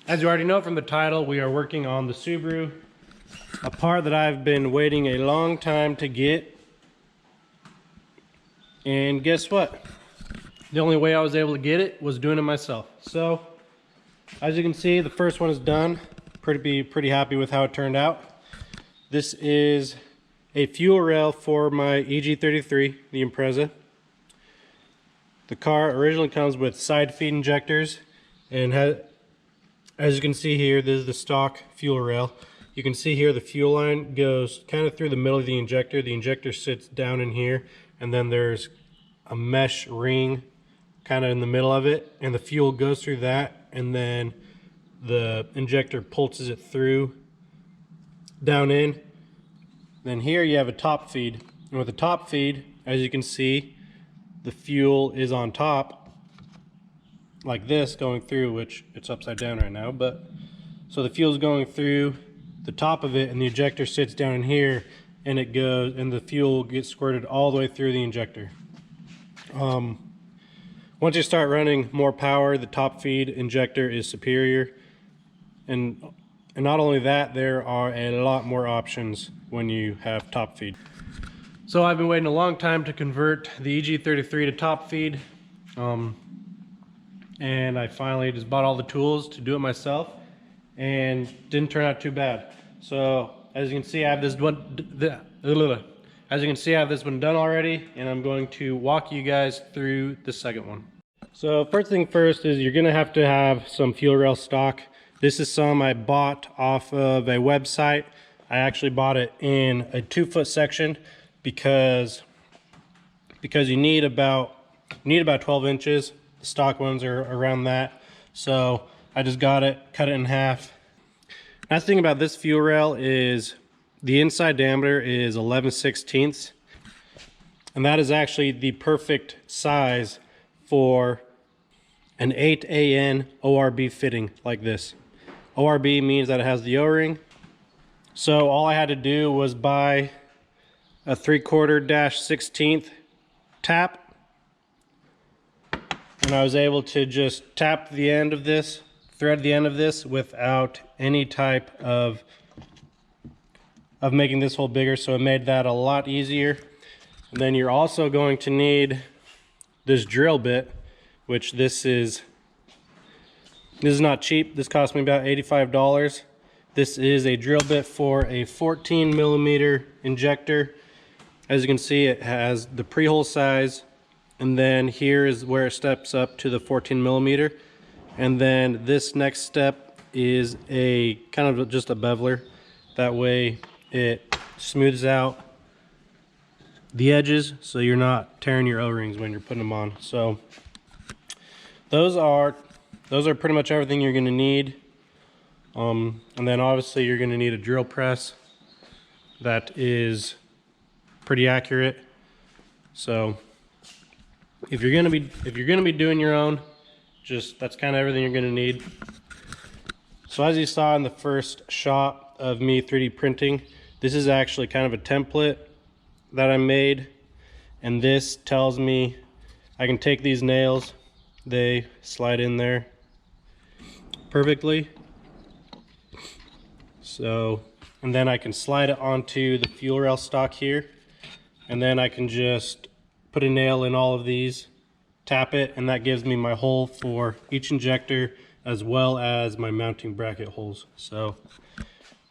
As you already know from the title, we are working on the Subaru, a part that I've been waiting a long time to get. And guess what? The only way I was able to get it was doing it myself. So, as you can see, the first one is done. Pretty happy with how it turned out. This is a fuel rail for my EG33, the Impreza. The car originally comes with side feed injectors and has, as you can see here, this is the stock fuel rail. You can see here the fuel line goes kind of through the middle of the injector. The injector sits down in here, and then there's a mesh ring kind of in the middle of it, and the fuel goes through that, and then the injector pulses it through down in. Then here you have a top feed, and with the top feed, as you can see, the fuel is on top like this going through, which it's upside down right now, but so the fuel's going through the top of it, and the injector sits down in here, and it goes, and the fuel gets squirted all the way through the injector. Once you start running more power, the top feed injector is superior, and not only that, there are a lot more options when you have top feed. So I've been waiting a long time to convert the EG33 to top feed. And I finally just bought all the tools to do it myself, and didn't turn out too bad. So as you can see, I have this one. As you can see, I have this one done already, and I'm going to walk you guys through the second one. So first thing first is you're going to have some fuel rail stock. This is some I bought off of a website. I actually bought it in a 2-foot section because you need about 12 inches. The stock ones are around that. So I just got it, cut it in half. Nice thing about this fuel rail is the inside diameter is 11/16, and that is actually the perfect size for an 8AN ORB fitting like this. ORB means that it has the O-ring. So all I had to do was buy a 3/4-16 tap, and I was able to just tap the end of this, thread the end of this without any type of making this hole bigger, so it made that a lot easier. And then you're also going to need this drill bit, which this is not cheap. This cost me about $85. This is a drill bit for a 14mm injector. As you can see, it has the pre-hole size, and then here is where it steps up to the 14mm. And then this next step is a kind of just a beveler. That way it smooths out the edges so you're not tearing your O-rings when you're putting them on. So those are pretty much everything you're going to need. And then obviously you're going to need a drill press that is pretty accurate. So if you're going to be doing your own, that's kind of everything you're going to need. So as you saw in the first shot of me 3D printing, this is actually kind of a template that I made, and this tells me I can take these nails, they slide in there perfectly. So, and then I can slide it onto the fuel rail stock here, and then I can just put a nail in all of these, tap it, and that gives me my hole for each injector as well as my mounting bracket holes. So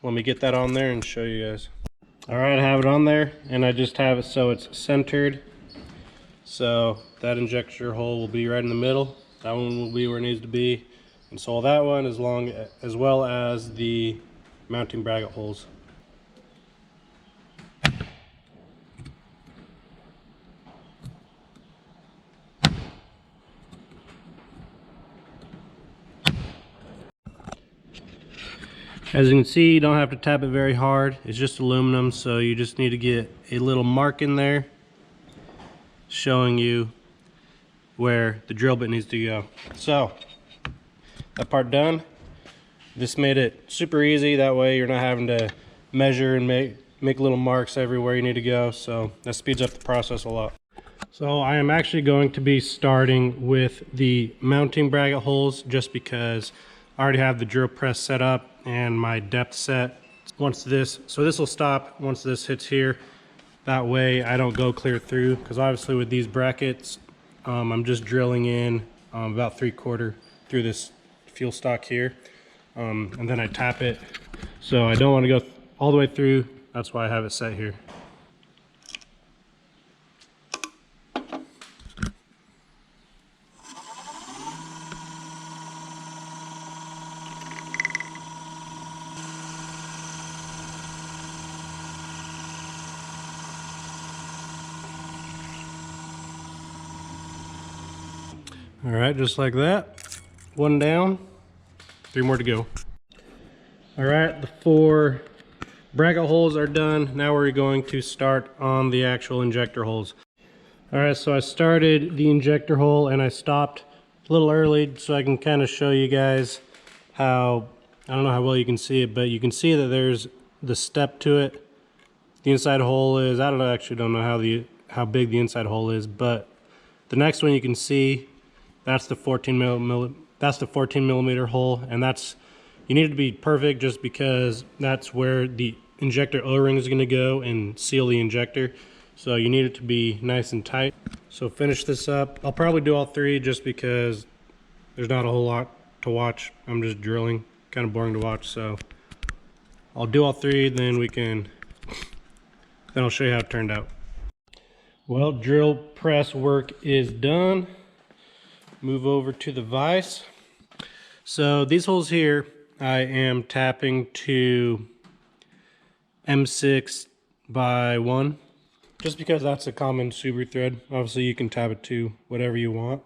let me get that on there and show you guys. All right, I have it on there, and I just have it so it's centered. So that injector hole will be right in the middle. That one will be where it needs to be, and so that one as well as the mounting bracket holes. As you can see, you don't have to tap it very hard. It's just aluminum, so you just need to get a little mark in there showing you where the drill bit needs to go. So that part done. This made it super easy. That way you're not having to measure and make little marks everywhere you need to go. So that speeds up the process a lot. So I am actually going to be starting with the mounting bracket holes, just because I already have the drill press set up and my depth set. So this will stop once this hits here. That way I don't go clear through, because obviously with these brackets, I'm just drilling in about 3/4 through this fuel stock here. And then I tap it. So I don't want to go all the way through. That's why I have it set here. All right, just like that. One down, 3 more to go. All right, the 4 bracket holes are done. Now we're going to start on the actual injector holes. All right, so I started the injector hole and I stopped a little early so I can kind of show you guys how, I don't know how well you can see it, but you can see that there's the step to it. The inside hole is, I actually don't know how big the inside hole is, but the next one you can see, that's the 14 millimeter hole, and you need it to be perfect just because that's where the injector O-ring is going to go and seal the injector. So you need it to be nice and tight. So finish this up. I'll probably do all 3 just because there's not a whole lot to watch. I'm just drilling, kind of boring to watch. So I'll do all 3, then I'll show you how it turned out. Well, drill press work is done. Move over to the vise. So these holes here, I am tapping to M6 by 1, just because that's a common Subaru thread. Obviously you can tap it to whatever you want.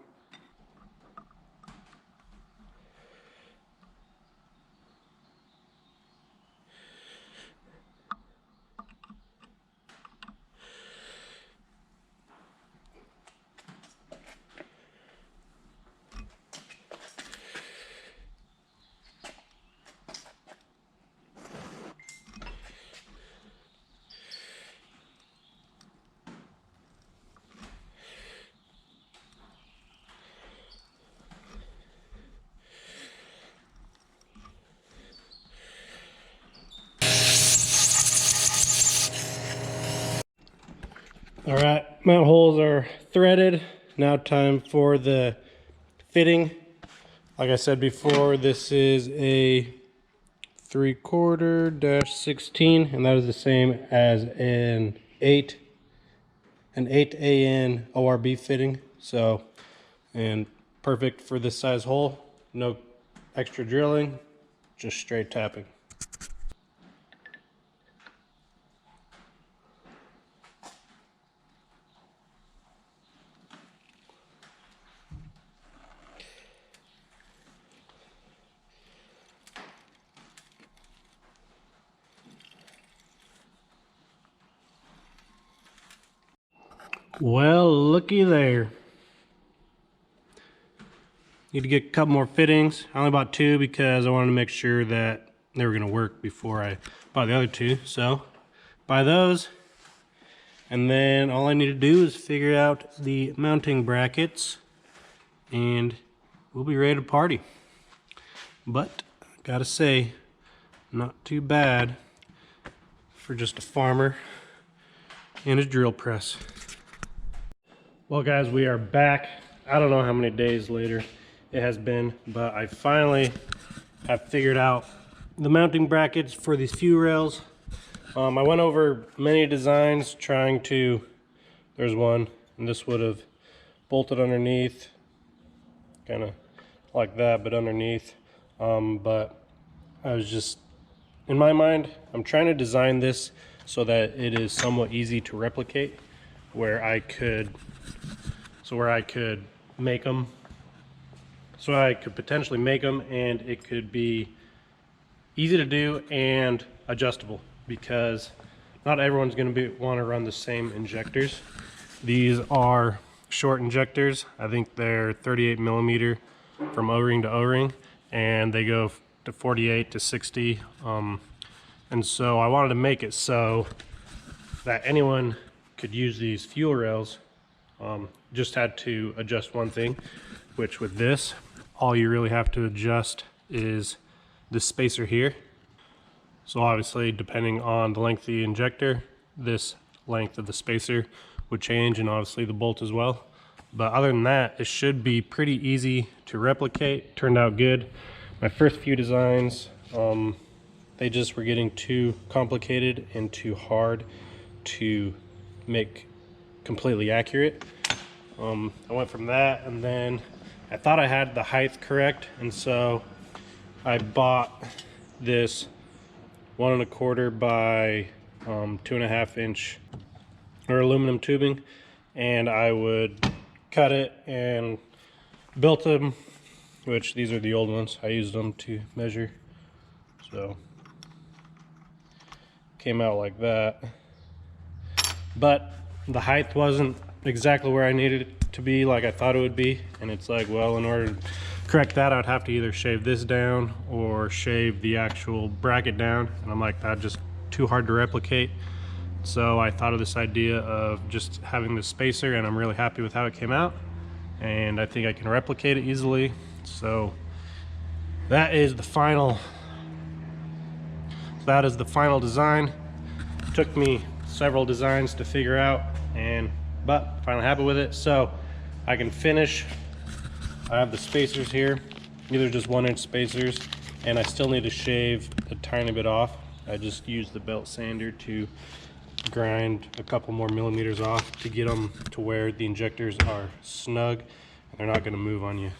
All right, mount holes are threaded. Now time for the fitting. Like I said before, this is a 3/4-16, and that is the same as an 8AN ORB fitting. So, and perfect for this size hole. No extra drilling, just straight tapping. Well, looky there. Need to get a couple more fittings. I only bought 2 because I wanted to make sure that they were gonna work before I bought the other 2. So, buy those. And then all I need to do is figure out the mounting brackets and we'll be ready to party. But, gotta say, not too bad for just a farmer and his drill press. Well guys, we are back. I don't know how many days later it has been, but I finally have figured out the mounting brackets for these fuel rails. I went over many designs trying to, there's one, and this would have bolted underneath, kind of like that, but underneath. But I was just, in my mind, I'm trying to design this so that it is somewhat easy to replicate, where I could make them, so I could potentially make them and it could be easy to do and adjustable, because not everyone's going to want to run the same injectors. These are short injectors. I think they're 38 millimeter from O-ring to O-ring, and they go to 48 to 60. And so I wanted to make it so that anyone could use these fuel rails. Just had to adjust one thing, which with this, all you really have to adjust is this spacer here. So obviously, depending on the length of the injector, this length of the spacer would change, and obviously the bolt as well. But other than that, it should be pretty easy to replicate. Turned out good. My first few designs, they just were getting too complicated and too hard to make completely accurate. I went from that, and then I thought I had the height correct, and so I bought this 1 1/4 by 2.5 inch or aluminum tubing, and I would cut it and built them, which these are the old ones. I used them to measure, so came out like that. But the height wasn't exactly where I needed it to be, like I thought it would be, and it's like, well, in order to correct that, I'd have to either shave this down or shave the actual bracket down, and I'm like, that's just too hard to replicate. So I thought of this idea of just having this spacer, and I'm really happy with how it came out, and I think I can replicate it easily. So that is the final design. It took me several designs to figure out, but finally happy with it. So I can finish. I have the spacers here. These are just 1 inch spacers, and I still need to shave a tiny bit off. I just used the belt sander to grind a couple more millimeters off to get them to where the injectors are snug and they're not going to move on you.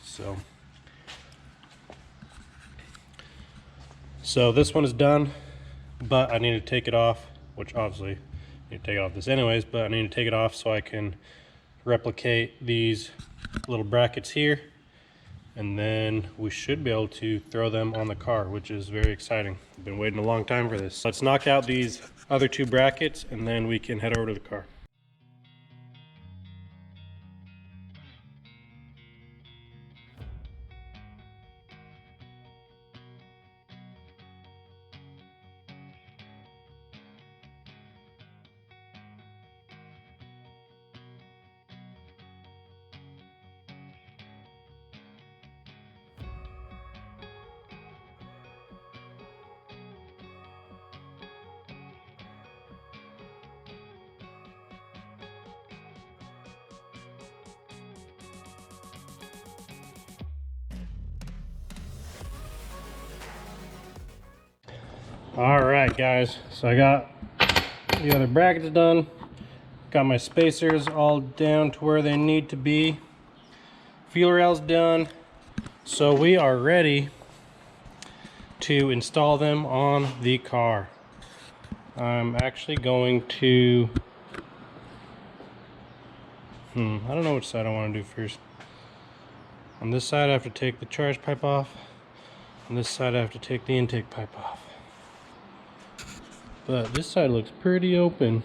So this one is done, but I need to take it off, which obviously I need to take off this anyways, but I need to take it off so I can replicate these little brackets here, and then we should be able to throw them on the car, which is very exciting. I've been waiting a long time for this. Let's knock out these other 2 brackets, and then we can head over to the car. All right, guys, so I got the other brackets done, got my spacers all down to where they need to be, fuel rails done, so we are ready to install them on the car. I'm actually going to I don't know which side I want to do first. On this side I have to take the charge pipe off, on this side I have to take the intake pipe off. But this side looks pretty open.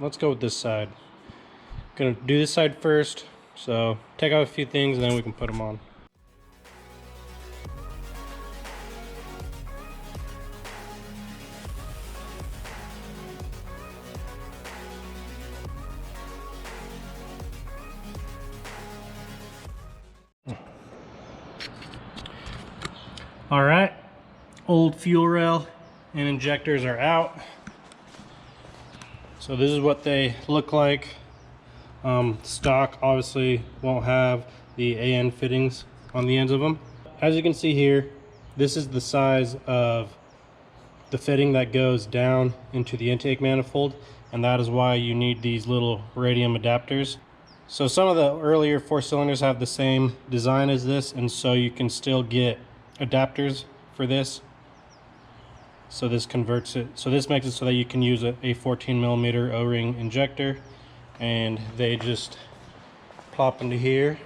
Let's go with this side. Gonna do this side first, so take out a few things and then we can put them on. All right, old fuel rail and injectors are out. So this is what they look like. Stock obviously won't have the AN fittings on the ends of them. As you can see here, this is the size of the fitting that goes down into the intake manifold, and that is why you need these little radium adapters. So some of the earlier 4 cylinders have the same design as this, and so you can still get adapters for this. So this converts it, so this makes it so that you can use a 14 millimeter O-ring injector, and they just plop into here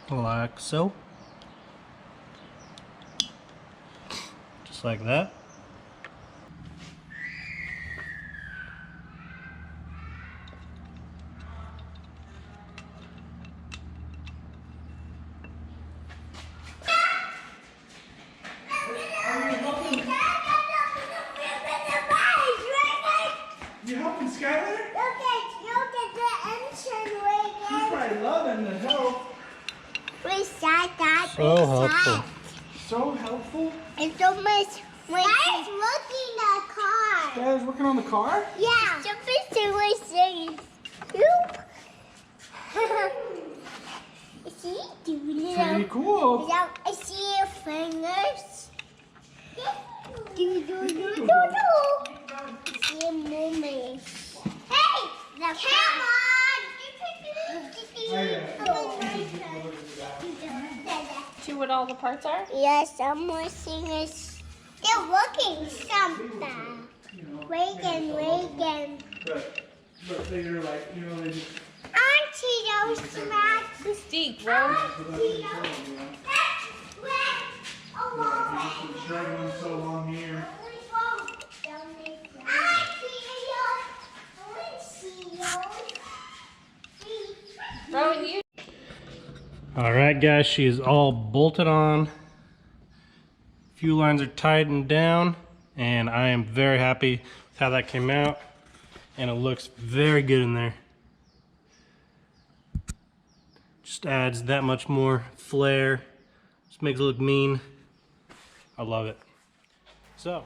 like so, just like that. So helpful. So helpful? It's so much. Dad's working the car. Dad's working on the car? Yeah. Something was saying. Oop. See? Pretty cool. I see your fingers. Do. See a moment. Hey! The come See what all the parts are? Yes, I'm watching this. They're working something. Reagan. But they're like, you know, they just... Auntie, those smacks. The steak, bro. He's been struggling so long here. Bro, and you. All right, guys, she is all bolted on. Fuel lines are tightened down, and I am very happy with how that came out, and it looks very good in there. Just adds that much more flair. Just makes it look mean. I love it. So.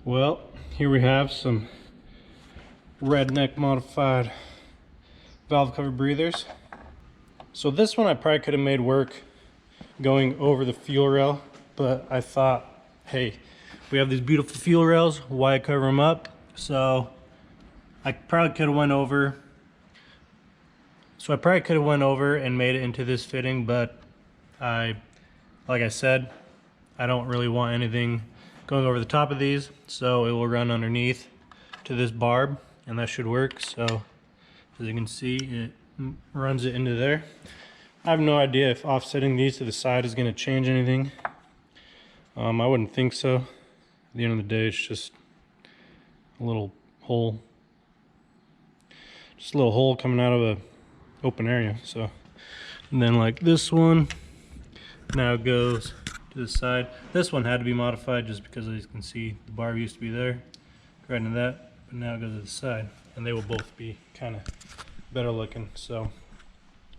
Well, here we have some redneck modified valve cover breathers. So this one I probably could have made work going over the fuel rail, but I thought, hey, we have these beautiful fuel rails, why cover them up? So I probably could have went over. And made it into this fitting, but like I said, I don't really want anything going over the top of these, so it will run underneath to this barb, and that should work. So as you can see, it runs it into there. I have no idea if offsetting these to the side is going to change anything. I wouldn't think so. At the end of the day, it's just a little hole. Just a little hole coming out of a open area. So, and then like this one now goes to the side. This one had to be modified just because, as you can see, the barb used to be there, right into that, but now it goes to the side, and they will both be kind of better looking. So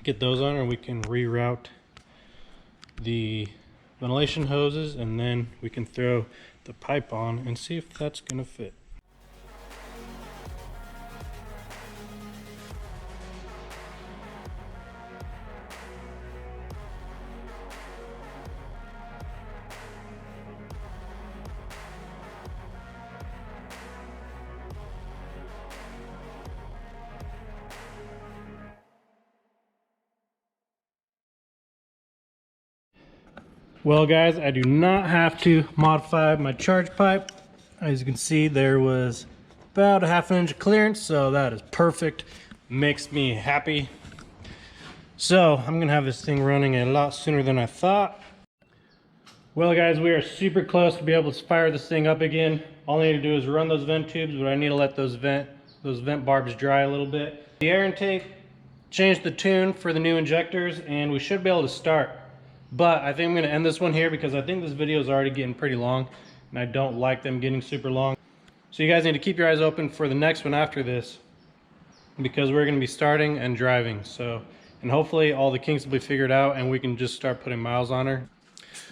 get those on, and we can reroute the ventilation hoses, and then we can throw the pipe on and see if that's gonna fit. Well guys, I do not have to modify my charge pipe. As you can see, there was about a ½ inch of clearance, so that is perfect. Makes me happy. So I'm gonna have this thing running a lot sooner than I thought. Well guys, we are super close to be able to fire this thing up again. All I need to do is run those vent tubes, but I need to let those vent barbs dry a little bit. The air intake, changed the tune for the new injectors, and we should be able to start. But I think I'm going to end this one here because I think this video is already getting pretty long, and I don't like them getting super long. So you guys need to keep your eyes open for the next one after this, because we're going to be starting and driving. So, and hopefully all the kinks will be figured out and we can just start putting miles on her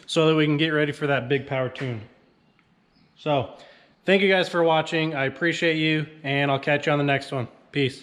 so that we can get ready for that big power tune. So thank you guys for watching. I appreciate you, and I'll catch you on the next one. Peace.